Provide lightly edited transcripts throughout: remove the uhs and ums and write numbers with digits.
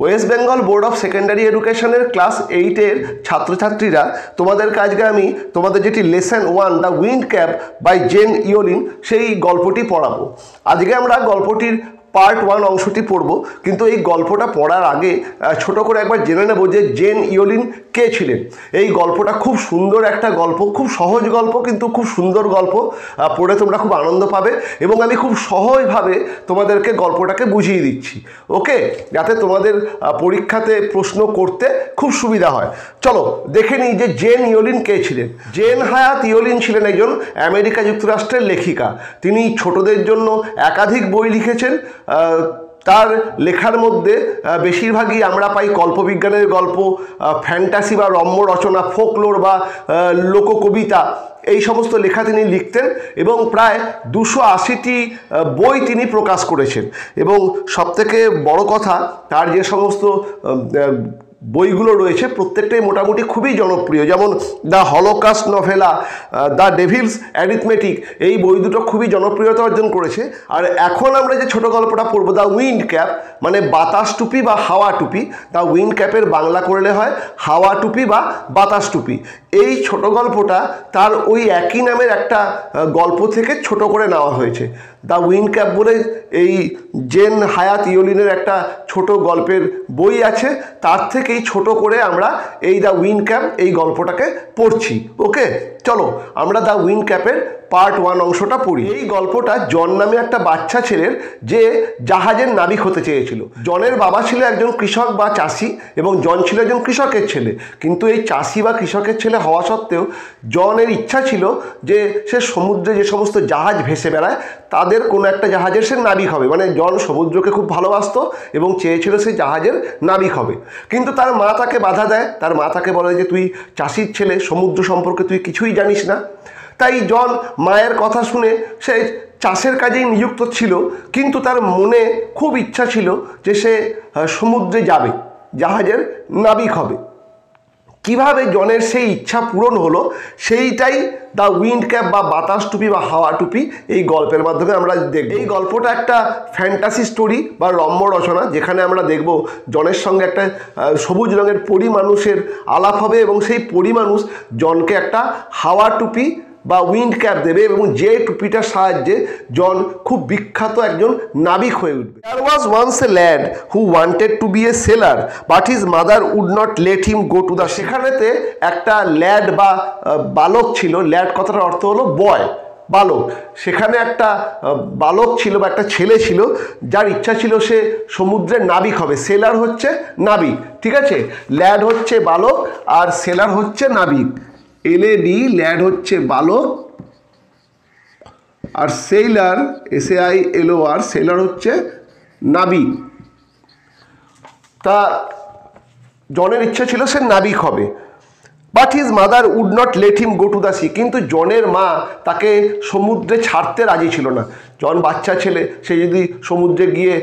West Bengal board of secondary এডুকেশনের class 8-এর ছাত্রছাত্রীরা, তোমাদেরকে আজকে আমি তোমাদের যেটি lesson 1 the wind cap by Jane Yolen সেই গল্পটি পড়াবো। আজকে আমরা গল্পটির পার্ট 1 অংশটি পড়ব, কিন্তু এই গল্পটা পড়ার আগে ছোট করে একবার জেনে নেব যে জেন ইওলিন কে ছিলেন। এই গল্পটা খুব সুন্দর একটা গল্প, খুব সহজ গল্প, কিন্তু খুব সুন্দর গল্প। পড়ে তোমরা খুব আনন্দ পাবে এবং আমি খুব সহজভাবে তোমাদেরকে গল্পটাকে বুঝিয়ে দিচ্ছি, ওকে, যাতে তোমাদের পরীক্ষাতে প্রশ্ন করতে খুব সুবিধা হয়। চলো দেখে নিই যে জেন ইওলিন কে ছিলেন। জেন হায়াত ইওলিন ছিলেন একজন আমেরিকা যুক্তরাষ্ট্রের লেখিকা। তিনি ছোটদের জন্য একাধিক বই লিখেছেন। তার লেখার মধ্যে বেশিরভাগই আমরা পাই কল্পবিজ্ঞানের গল্প, ফ্যান্টাসি বা রম্য রচনা, ফোকলোর বা লোককবিতা, এই সমস্ত লেখা তিনি লিখতেন এবং প্রায় 280টি বই তিনি প্রকাশ করেছেন। এবং সবথেকে বড় কথা, তার যে সমস্ত বইগুলো রয়েছে প্রত্যেকটাই মোটামুটি খুবই জনপ্রিয়। যেমন the Holocaust novella, the Devil's arithmetic, এই বই দুটো খুবই জনপ্রিয়তা অর্জন করেছে। আর এখন আমরা যে ছোট গল্পটা পড়বো, দ্য উইন্ড ক্যাপ, মানে বাতাস টুপি বা হাওয়া টুপি। দ্য উইন্ড ক্যাপের বাংলা করলে হয় হাওয়া টুপি বা বাতাস টুপি। এই ছোট গল্পটা তার ওই একই নামের একটা গল্প থেকে ছোট করে নেওয়া হয়েছে। দ্য উইন্ড ক্যাপ বলে এই জেন হায়াত ইওলিনের একটা ছোট গল্পের বই আছে, তার থেকেই ছোট করে আমরা এই দ্য উইন্ড ক্যাপ এই গল্পটাকে পড়ছি, ওকে। চলো আমরা দ্য উইন্ড ক্যাপের পার্ট 1 অংশটা পড়ি। এই গল্পটা জন নামে একটা বাচ্চা ছেলের, যে জাহাজের নাবিক হতে চেয়েছিল। জনের বাবা ছিল একজন কৃষক বা চাষি এবং জন ছিল একজন কৃষকের ছেলে। কিন্তু এই চাষি বা কৃষকের ছেলে হওয়া সত্ত্বেও জনের ইচ্ছা ছিল যে সে সমুদ্রে যে সমস্ত জাহাজ ভেসে বেড়ায় তাদের কোনো একটা জাহাজের সে নাবিক হবে। মানে জন সমুদ্রকে খুব ভালোবাসত এবং চেয়েছিল সে জাহাজের নাবিক হবে। কিন্তু তার মা তাকে বাধা দেয়। তার মা তাকে বলে যে তুই চাষির ছেলে, সমুদ্র সম্পর্কে তুই কিছুই জানিস না। তাই জন মায়ের কথা শুনে সে চাষের কাজেই নিযুক্ত ছিল, কিন্তু তার মনে খুব ইচ্ছা ছিল যে সে সমুদ্রে যাবে, জাহাজের নাবিক হবে। কিভাবে জনের সেই ইচ্ছা পূরণ হলো সেইটাই দ্য উইন্ড ক্যাপ বা বাতাস টুপি বা হাওয়া টুপি এই গল্পের মাধ্যমে আমরা দেখব। এই গল্পটা একটা ফ্যান্টাসি স্টোরি বা রম্য রচনা, যেখানে আমরা দেখব জনের সঙ্গে একটা সবুজ রঙের পরী মানুষের আলাপ হবে এবং সেই পরী মানুষ জনকে একটা হাওয়া টুপি বা উইন্ড ক্যাপ দেবে এবং যে টুপিটার সাহায্যে জন খুব বিখ্যাত একজন নাবিক হয়ে উঠবে। There was once a lad who wanted to be a sailor, but his mother would not let him go to the sea. সেখানেতে একটা ল্যাড বা বালক ছিল। ল্যাড কথাটার অর্থ হলো বয়, বালক। সেখানে একটা বালক ছিল বা একটা ছেলে ছিল যার ইচ্ছা ছিল সে সমুদ্রের নাবিক হবে। সেলার হচ্ছে নাবিক, ঠিক আছে। ল্যাড হচ্ছে বালক আর সেলার হচ্ছে নাবিক। এলএডি, ল্যাড হচ্ছে বালক আর সেইলার, SAILOR, সেলার হচ্ছে নাবিক। তা জনের ইচ্ছা ছিল সে নাবিক হবে। But his mother would not let him go to the sea, কিন্তু জনের মা তাকে সমুদ্রে ছাড়তে রাজি ছিল না। জন বাচ্চা ছেলে, সে যদি সমুদ্রে গিয়ে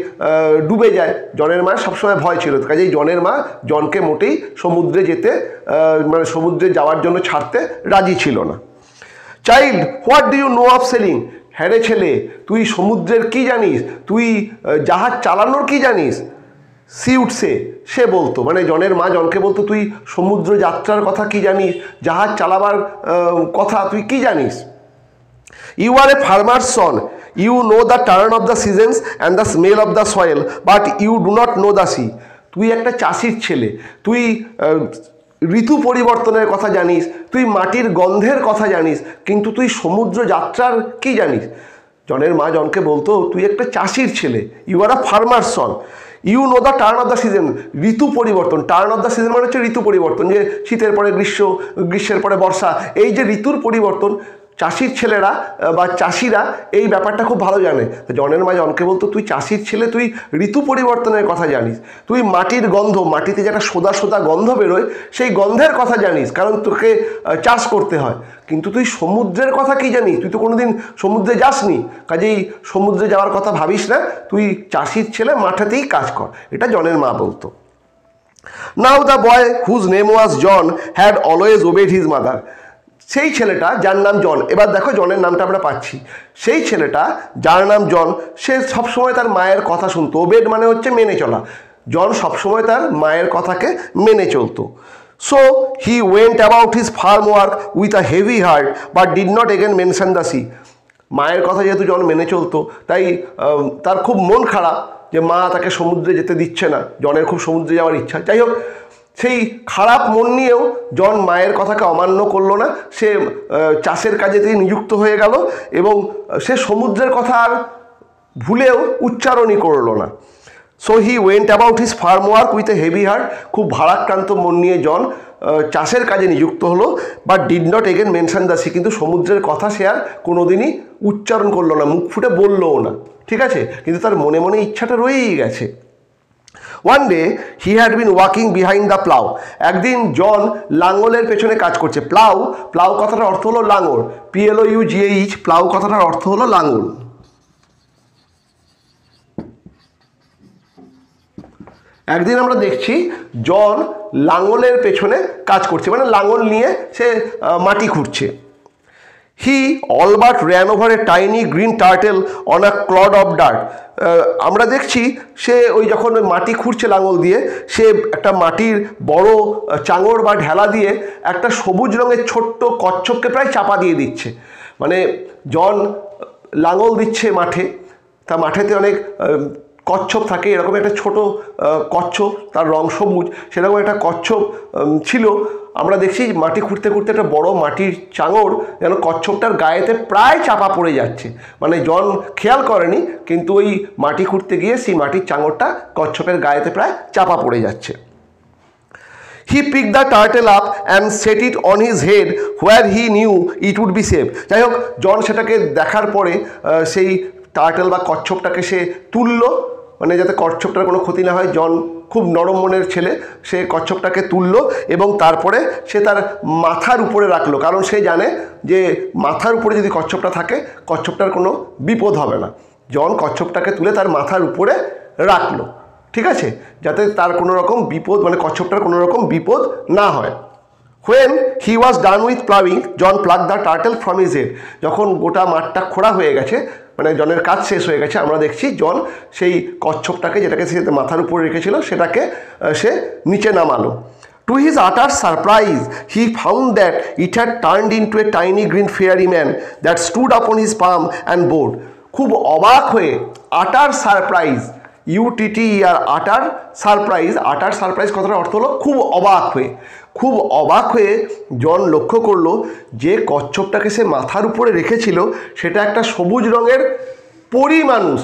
ডুবে যায়, জনের মায়ের সবসময় ভয় ছিল। কাজেই জনের মা জনকে মোটেই সমুদ্রে যেতে মানে সমুদ্রে যাওয়ার জন্য ছাড়তে রাজি ছিল না। Child, what do you know of sailing? হ্যাঁ রে ছেলে, তুই সমুদ্রের কি জানিস? তুই জাহাজ চালানোর কি জানিস? সি উঠছে, সে বলতো, মানে জনের মা জনকে বলতো তুই সমুদ্র যাত্রার কথা কি জানিস, জাহাজ চালাবার কথা তুই কি জানিস? You are a farmer son, you know the turn of the seasons and the smell of the soil, but you do not know the sea. তুই একটা চাষির ছেলে, তুই ঋতু পরিবর্তনের কথা জানিস, তুই মাটির গন্ধের কথা জানিস, কিন্তু তুই সমুদ্র যাত্রার কি জানিস? জনের মা জনকে বলতো তুই একটা চাষির ছেলে, you are a farmer son, you know the turn of the season, ঋতু পরিবর্তন। টার্ন অফ দ্য সিজন মানে হচ্ছে ঋতু পরিবর্তন, যে শীতের পরে গ্রীষ্ম, গ্রীষ্মের পরে বর্ষা, এই যে ঋতুর পরিবর্তন, চাষির ছেলেরা বা চাষিরা এই ব্যাপারটা খুব ভালো জানে। জনের মা জনকে বলতো তুই চাষির ছেলে, তুই ঋতু পরিবর্তনের কথা জানিস, তুই মাটির গন্ধ, মাটিতে যেটা সোদা সোদা গন্ধ বেরোয় সেই গন্ধের কথা জানিস, কারণ তোকে চাষ করতে হয়। কিন্তু তুই সমুদ্রের কথা কি জানিস? তুই তো কোনোদিন সমুদ্রে যাসনি, কাজেই সমুদ্রে যাওয়ার কথা ভাবিস না, তুই চাষির ছেলে, মাঠেতেই কাজ কর। এটা জনের মা বলতো। Now the boy whose name was John had always obeyed his mother. সেই ছেলেটা যার নাম জন, এবার দেখো জনের নামটা আমরা পাচ্ছি, সেই ছেলেটা যার নাম জন সে সবসময় তার মায়ের কথা শুনতো। ওবেড মানে হচ্ছে মেনে চলা। জন সবসময় তার মায়ের কথাকে মেনে চলতো। So he went about his farm work with a heavy heart but did not again mention the sea. মায়ের কথা যেহেতু জন মেনে চলতো, তাই তার খুব মন খারাপ যে মা তাকে সমুদ্রে যেতে দিচ্ছে না, জনের খুব সমুদ্রে যাওয়ার ইচ্ছা। যাই হোক, সেই খারাপ মন নিয়েও জন মায়ের কথাকে অমান্য করলো না, সে চাষের কাজে তিনি নিযুক্ত হয়ে গেল এবং সে সমুদ্রের কথা আর ভুলেও উচ্চারণই করলো না। So he went about his farm work with a heavy heart, খুব ভারাক্রান্ত মন নিয়ে জন চাষের কাজে নিযুক্ত হলো, but did not again mention the sea, কিন্তু সমুদ্রের কথা সে আর কোনোদিনই উচ্চারণ করলো না, মুখ ফুটে বললোও না, ঠিক আছে, কিন্তু তার মনে মনে ইচ্ছাটা রয়েই গেছে। One day he had been walking behind the plough, একদিন জন লাঙলের পেছনে কাজ করছে। প্লাউ, প্লাউ কথাটার অর্থ হলো লাঙল, PLOUGH, প্লাউ কথাটার অর্থ হলো লাঙল। একদিন আমরা দেখছি জন লাঙলের পেছনে কাজ করছে, মানে লাঙল নিয়ে সে মাটি খুঁড়ছে। He all but ran over a tiny green turtle on a clod of dirt, আমরা দেখছি সে ওই যখন ওই মাটি খুঁড়ছে লাঙল দিয়ে, সে একটা মাটির বড় চাঙড় বা ঢেলা দিয়ে একটা সবুজ রঙের ছোট্ট কচ্ছপকে প্রায় চাপা দিয়ে দিচ্ছে। মানে জন লাঙল দিচ্ছে মাঠে, তা মাঠেতে অনেক কচ্ছপ থাকে, এরকম একটা ছোট কচ্ছপ, তার রং সবুজ, সেরকম একটা কচ্ছপ ছিল। আমরা দেখছি মাটি খুঁড়তে খুঁড়তে একটা বড় মাটির চাঙড় যেন কচ্ছপটার গায়েতে প্রায় চাপা পড়ে যাচ্ছে, মানে জন খেয়াল করেনি, কিন্তু ওই মাটি খুঁড়তে গিয়ে সেই মাটির চাঙড়টা কচ্ছপের গায়েতে প্রায় চাপা পড়ে যাচ্ছে। He pick the turtle up and set it on his head where he knew it would be safe. যাই হোক, জন সেটাকে দেখার পরে সেই টার্টেল বা কচ্ছপটাকে সে তুললো, মানে যাতে কচ্ছপটার কোনো ক্ষতি না হয়। জন খুব নরম মনের ছেলে, সে কচ্ছপটাকে তুললো এবং তারপরে সে তার মাথার উপরে রাখলো, কারণ সে জানে যে মাথার উপরে যদি কচ্ছপটা থাকে কচ্ছপটার কোনো বিপদ হবে না। জন কচ্ছপটাকে তুলে তার মাথার উপরে রাখলো, ঠিক আছে, যাতে তার কোনো রকম বিপদ, মানে কচ্ছপটার কোনো রকম বিপদ না হয়। When he was done with plowing, John plucked the turtle from his head. যখন গোটা মাঠটা খোঁড়া হয়ে গেছে, মানে জনের কাজ শেষ হয়ে গেছে, আমরা দেখছি জন সেই কচ্ছপটাকে, যেটাকে সে মাথার উপর রেখেছিল, সেটাকে সে নিচে নামালো। To his utter surprise, he found that it had turned into a tiny green fairy man that stood upon his palm and bowed. খুব অবাক হয়ে, utter surprise, UTTER, আটার সারপ্রাইজ। আটার সারপ্রাইজ কথাটার অর্থ হলো খুব অবাক হয়ে। খুব অবাক হয়ে জন লক্ষ্য করলো যে কচ্ছপটাকে সে মাথার উপরে রেখেছিল সেটা একটা সবুজ রঙের পরী মানুষ,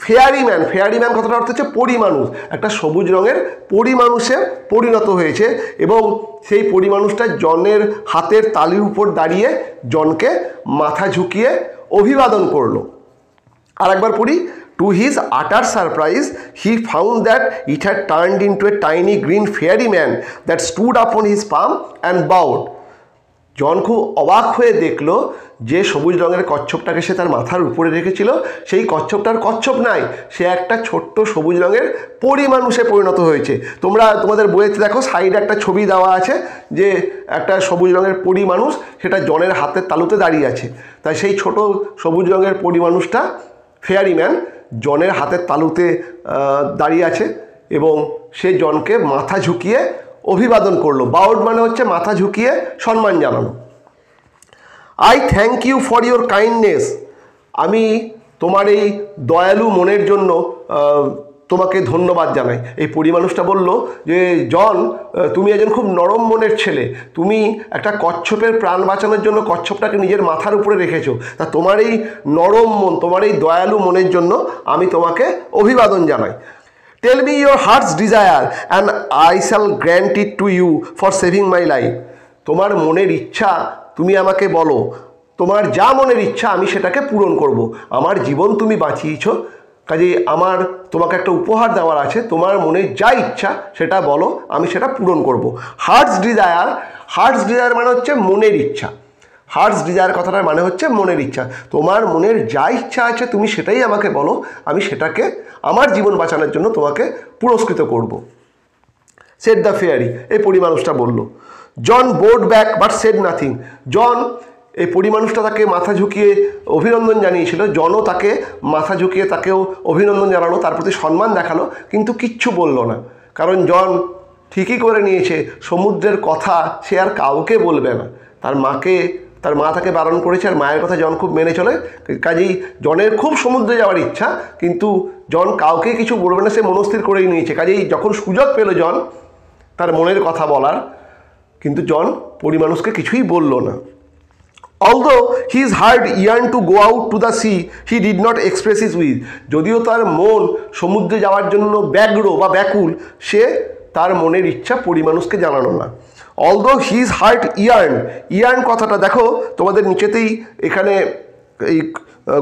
ফেয়ারি ম্যান। ফেয়ারি ম্যান কথাটার অর্থ হচ্ছে পরী মানুষ, একটা সবুজ রঙের পরী মানুষে পরিণত হয়েছে এবং সেই পরী মানুষটা জনের হাতের তালির উপর দাঁড়িয়ে জনকে মাথা ঝুঁকিয়ে অভিবাদন করলো। আর একবার পড়ি। To his utter surprise, he found that it had turned into a tiny green fairy man that stood upon his palm and bowed. জন খুব অবাক হয়ে দেখলো যে সবুজ রঙের কচ্ছপটাকে সে তার মাথার উপরে রেখেছিল, সেই কচ্ছপটার কচ্ছপ নাই, সে একটা ছোট্ট সবুজ রঙের পরী মানুষে পরিণত হয়েছে। তোমরা তোমাদের বইয়েতে দেখো সাইডে একটা ছবি দেওয়া আছে যে একটা সবুজ রঙের পরী মানুষ, সেটা জনের হাতের তালুতে দাঁড়িয়ে আছে। তাই সেই ছোট সবুজ রঙের পরী মানুষটা, ফেয়ারি ম্যান, জনের হাতের তালুতে দাঁড়িয়ে আছে এবং সে জনকে মাথা ঝুঁকিয়ে অভিবাদন করলো। বাউড মানে হচ্ছে মাথা ঝুঁকিয়ে সম্মান জানানো। I thank you for your kindness, আমি তোমার এই দয়ালু মনের জন্য তোমাকে ধন্যবাদ জানাই। এই পরী মানুষটা বলল যে জন, তুমি একজন খুব নরম মনের ছেলে, তুমি একটা কচ্ছপের প্রাণ বাঁচানোর জন্য কচ্ছপটাকে নিজের মাথার উপরে রেখেছো, তা তোমার এই নরম মন, তোমার এই দয়ালু মনের জন্য আমি তোমাকে অভিবাদন জানাই। Tell me your heart's desire and I shall grant it to you for saving my life. তোমার মনের ইচ্ছা তুমি আমাকে বলো, তোমার যা মনের ইচ্ছা আমি সেটাকে পূরণ করব। আমার জীবন তুমি বাঁচিয়েছ, কাজেই আমার তোমাকে একটা উপহার দেওয়ার আছে, তোমার মনে যা ইচ্ছা সেটা বলো, আমি সেটা পূরণ করব। হার্টস ডিজায়ার, হার্টস ডিজায়ার মানে হচ্ছে মনের ইচ্ছা। হার্টস ডিজায়ার কথাটার মানে হচ্ছে মনের ইচ্ছা। তোমার মনের যা ইচ্ছা আছে তুমি সেটাই আমাকে বলো, আমি সেটাকে আমার জীবন বাঁচানোর জন্য তোমাকে পুরস্কৃত করব। সেড দ্য ফেয়ারি, এই পরী মানুষটা বলল। John bowed back but said nothing. John এই পরিমানুষটা তাকে মাথা ঝুঁকিয়ে অভিনন্দন জানিয়েছিল। জনও তাকে মাথা ঝুঁকিয়ে তাকেও অভিনন্দন জানালো, তার প্রতি সম্মান দেখালো, কিন্তু কিচ্ছু বলল না। কারণ জন ঠিকই করে নিয়েছে সমুদ্রের কথা সে আর কাউকে বলবে না। তার মা তাকে বারণ করেছে, আর মায়ের কথা জন খুব মেনে চলে। কাজেই জনের খুব সমুদ্রে যাওয়ার ইচ্ছা, কিন্তু জন কাউকে কিছু বলবে না, সে মনস্থির করেই নিয়েছে। কাজেই যখন সুযোগ পেল জন তার মনের কথা বলার, কিন্তু জন পরিমানুষকে কিছুই বলল না। Although his heart yearned to go out to the sea, he did not express his wish. যদিও তার মন সমুদ্রে যাওয়ার জন্য ব্যগ্র বা ব্যাকুল, সে তার মনের ইচ্ছা পরিমানুষকে জানালো না। Although his heart yearned কথাটা দেখো তোমাদের নিচেতেই এখানে এই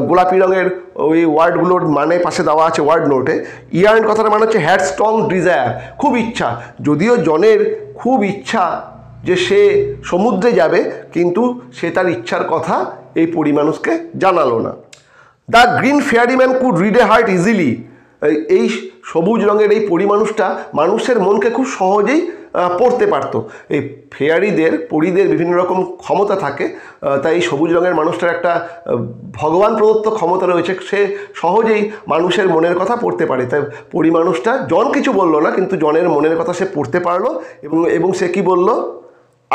গোলাপি রঙের ওই ওয়ার্ডগুলোর মানে পাশে দেওয়া আছে ওয়ার্ড নোটে। ইয়ার্ন কথাটা মানে হচ্ছে হ্যাড স্ট্রং ডিজায়ার, খুব ইচ্ছা। যদিও জনের খুব ইচ্ছা যে সে সমুদ্রে যাবে, কিন্তু সে তার ইচ্ছার কথা এই পরিমানুষকে জানালো না। The green ফেয়ারিম্যান could read a heart easily. এই সবুজ রঙের এই পরিমানুষটা মানুষের মনকে খুব সহজেই পড়তে পারতো। এই পরীদের বিভিন্ন রকম ক্ষমতা থাকে, তাই এই সবুজ রঙের মানুষটার একটা ভগবান প্রদত্ত ক্ষমতা রয়েছে, সে সহজেই মানুষের মনের কথা পড়তে পারে। তাই পরিমানুষটা জন কিছু বলল না, কিন্তু জনের মনের কথা সে পড়তে পারলো। এবং সে কি বলল?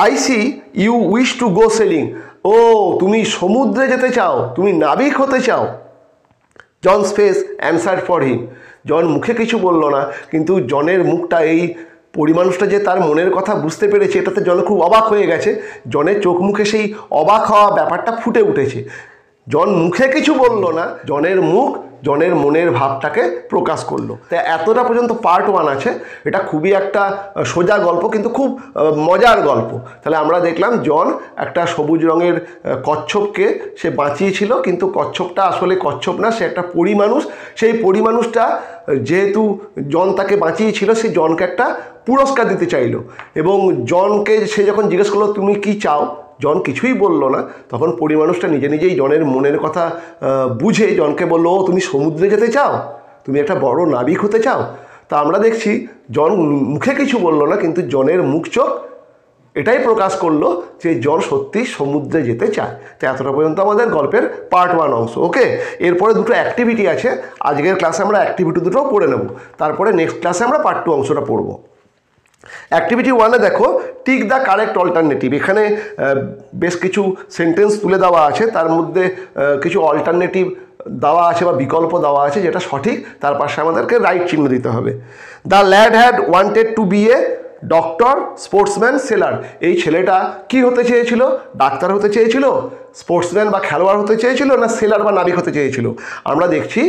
I see you wish to go sailing. ও, তুমি সমুদ্রে যেতে চাও, তুমি নাবিক হতে চাও। John's face answer for him. John মুখে কিছু বলল না, কিন্তু জনের মুখটা এই পরিমানুষটা যে তার মনের কথা বুঝতে পেরেছে, এটাতে জন খুব অবাক হয়ে গেছে। জনের চোখ মুখে সেই অবাক হওয়া ব্যাপারটা ফুটে উঠেছে। জন মুখে কিছু বলল না, জনের মুখ জনের মনের ভাবটাকে প্রকাশ করলো। তাই এতটা পর্যন্ত পার্ট 1 আছে। এটা খুবই একটা সোজা গল্প, কিন্তু খুব মজার গল্প। তাহলে আমরা দেখলাম জন একটা সবুজ রঙের কচ্ছপকে সে বাঁচিয়েছিল, কিন্তু কচ্ছপটা আসলে কচ্ছপ না, সে একটা পরিমানুষ। সেই পরিমানুষটা যেহেতু জন তাকে বাঁচিয়েছিল, সে জনকে একটা পুরস্কার দিতে চাইলো। এবং জনকে সে যখন জিজ্ঞেস করলো তুমি কি চাও, জন কিছুই বলল না। তখন পরিমানুষটা নিজে নিজেই জনের মনের কথা বুঝে জনকে বললো, ও তুমি সমুদ্রে যেতে চাও, তুমি একটা বড় নাবিক হতে চাও। তা আমরা দেখছি জন মুখে কিছু বলল না, কিন্তু জনের মুখ চোখ এটাই প্রকাশ করলো যে জন সত্যি সমুদ্রে যেতে চায়। তো এতটা পর্যন্ত আমাদের গল্পের পার্ট 1 অংশ। ওকে, এরপরে দুটো অ্যাক্টিভিটি আছে। আজকের ক্লাসে আমরা অ্যাক্টিভিটি দুটোও পড়ে নেব, তারপরে নেক্সট ক্লাসে আমরা পার্ট 2 অংশটা পড়ব। অ্যাক্টিভিটি 1-এ দেখো টিক দ্য কারেক্ট অল্টারনেটিভ। এখানে বেশ কিছু সেন্টেন্স তুলে দেওয়া আছে, তার মধ্যে কিছু অল্টারনেটিভ দেওয়া আছে বা বিকল্প দেওয়া আছে, যেটা সঠিক তার পাশে আমাদেরকে রাইট চিহ্ন দিতে হবে। The lad had wanted to be a doctor, sportsman, sailor. এই ছেলেটা কি হতে চেয়েছিল? ডাক্তার হতে চেয়েছিল, স্পোর্টসম্যান বা খেলোয়াড় হতে চেয়েছিল, না সেলার বা নাবিক হতে চেয়েছিল? আমরা দেখছি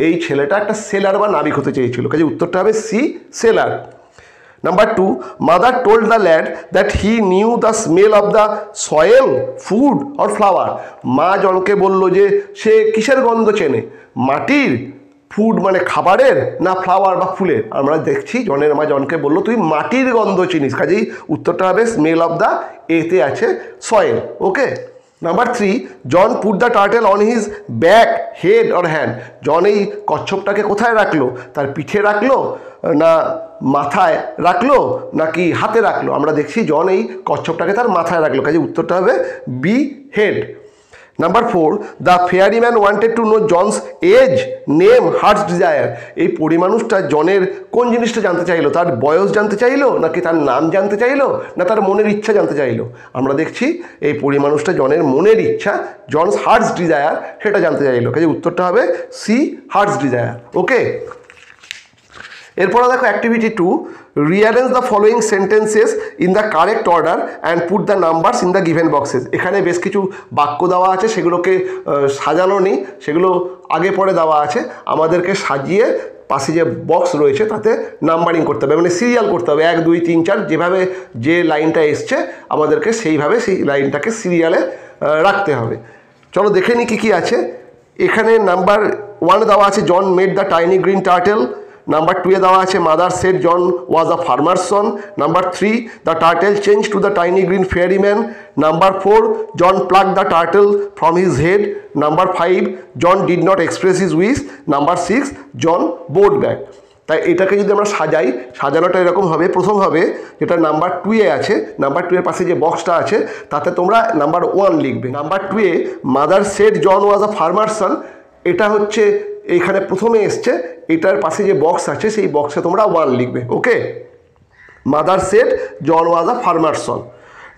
এই ছেলেটা একটা সেলার বা নাবিক হতে চেয়েছিল। কাজে উত্তরটা হবে C, seller. Number 2, mother told the lad that he knew the smell of the soil, food or flower. মা জনকে বলল যে সে কিসের গন্ধ চেনে, মাটির, ফুড মানে খাবারের, না ফ্লাওয়ার বা ফুলের? আমরা দেখছি জনের মা জনকে বলল তুই মাটির গন্ধ চিনিস। কাজেই উত্তরটা হবে স্মেল অফ দ্য, এতে আছে soil. Okay. Number 3, John put the turtle on his back, head or hand. John এই কচ্ছপটাকে কোথায় রাখলো? তার পিঠে রাখলো, না মাথায় রাখলো, নাকি হাতে রাখলো? আমরা দেখছি জন এই কচ্ছপটাকে তার মাথায় রাখলো। কাজে উত্তরটা হবে B, head. Number 4, the ferryman wanted to know John's age, name, heart's desire. এই পরিমানুষটা জনের কোন জিনিসটা জানতে চাইলো? তার বয়স জানতে চাইলো, নাকি তার নাম জানতে চাইলো, না তার মনের ইচ্ছা জানতে চাইলো? আমরা দেখছি এই পরিমানুষটা জনের মনের ইচ্ছা, জনস হার্টস ডিজায়ার, সেটা জানতে চাইলো। কাজে উত্তরটা হবে সি, হার্টস ডিজায়ার। ওকে। এরপরে দেখো activity 2, rearrange the following sentences in the correct order and put the numbers in the given boxes. এখানে বেশ কিছু বাক্য দেওয়া আছে, সেগুলোকে সাজানো নেই, সেগুলো আগে পরে দেওয়া আছে। আমাদেরকে সাজিয়ে পাশে যে বক্স রয়েছে তাতে নাম্বারিং করতে হবে, মানে সিরিয়াল করতে হবে, 1 2 3 4, যেভাবে যে লাইনটা এসছে আমাদেরকে সেইভাবে সেই লাইনটাকে সিরিয়ালে রাখতে হবে। চলো দেখে নিই কী কী আছে। এখানে নাম্বার 1 দেওয়া আছে John made the tiny green turtle. Number 2 এ দেওয়া আছে mother said John was a farmer's son. Number 3, the turtle change to the tiny green fairy man. Number 4, John pluck the turtle from his head. Number 5, John did not express his wish. Number 6, John bowed back. তাই এটাকে যদি আমরা সাজাই, সাজানোটা এরকম হবে, প্রথম হবে যেটা নাম্বার 2-এ আছে, নাম্বার 2 এর পাশে যে বক্সটা আছে তাতে তোমরা নাম্বার 1 লিখবে। নাম্বার 2-এ mother said John was a farmer son, এটা হচ্ছে এইখানে প্রথমে এসছে, এটার পাশে যে বক্স আছে সেই বক্সে তোমরা 1 লিখবে। Okay, mother said John was a farmer son.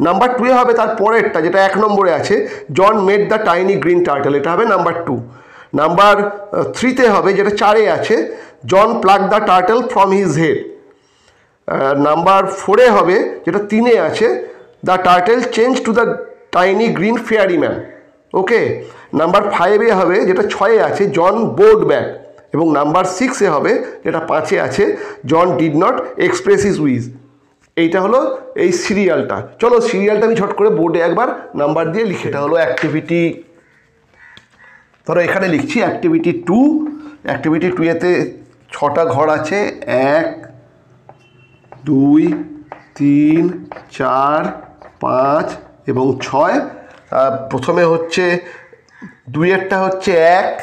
Number 2-এ হবে তার পরেরটা যেটা 1 নম্বরে আছে, John made the tiny green turtle, এটা হবে নাম্বার 2। নাম্বার 3-তে হবে যেটা 4-এ আছে, John pluck the turtle from his head. Number 4-এ হবে যেটা 3-এ আছে, the turtle change to the tiny green fairy man. Okay, number 5-এ হবে যেটা 6-এ আছে, জন বোর্ড ব্যাক। এবং নাম্বার 6-এ হবে যেটা 5-এ আছে, John did not express his wish. এইটা হলো এই সিরিয়ালটা। চলো সিরিয়ালটা আমি ছোট করে বোর্ডে একবার নাম্বার দিয়ে লিখে, এটা হলো অ্যাক্টিভিটি, ধরো এখানে লিখছি অ্যাক্টিভিটি 2। অ্যাক্টিভিটি 2-এতে 6টা ঘর আছে, 1 2 3 4 5 এবং 6। প্রথমে হচ্ছে 2-এরটা হচ্ছে 1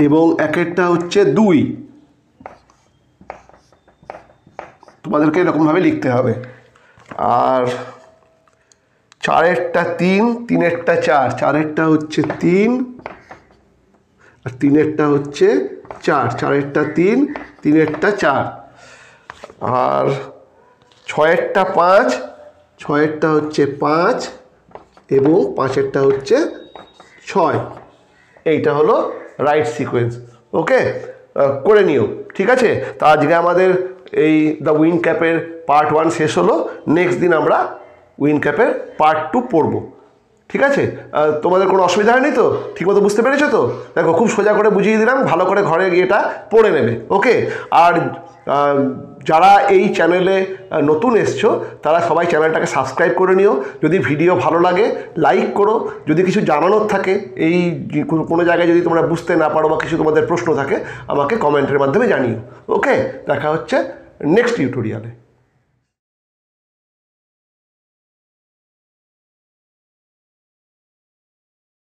এবং 1-এরটা হচ্ছে 2, তোমাদেরকে এরকমভাবে লিখতে হবে। আর 4-এরটা 3, 3-এরটা 4, 4-এরটা হচ্ছে 3 আর 3-এরটা হচ্ছে 4, 4-এরটা 3, 3-এরটা 4। আর 6-এরটা 5, 6-এরটা হচ্ছে 5 এবং 5-এরটা হচ্ছে 6। এইটা হলো রাইট সিকোয়েন্স। ওকে, করে নিও, ঠিক আছে। তা আজকে আমাদের এই দ্য উইন্ড ক্যাপের পার্ট 1 শেষ হলো। নেক্সট দিন আমরা উইন্ড ক্যাপের পার্ট 2 পড়বো, ঠিক আছে। তোমাদের কোনো অসুবিধা হয়নি তো? ঠিকমতো বুঝতে পেরেছো তো? দেখো খুব সোজা করে বুঝিয়ে দিলাম, ভালো করে ঘরে গিয়ে এটা পড়ে নেবে। ওকে, আর যারা এই চ্যানেলে নতুন এসছো তারা সবাই চ্যানেলটাকে সাবস্ক্রাইব করে নিও। যদি ভিডিও ভালো লাগে লাইক করো, যদি কিছু জানানোর থাকে, এই কোনো জায়গায় যদি তোমরা বুঝতে না পারো বা কিছু তোমাদের প্রশ্ন থাকে আমাকে কমেন্টের মাধ্যমে জানিও। ওকে, দেখা হচ্ছে নেক্সট টিউটোরিয়ালে।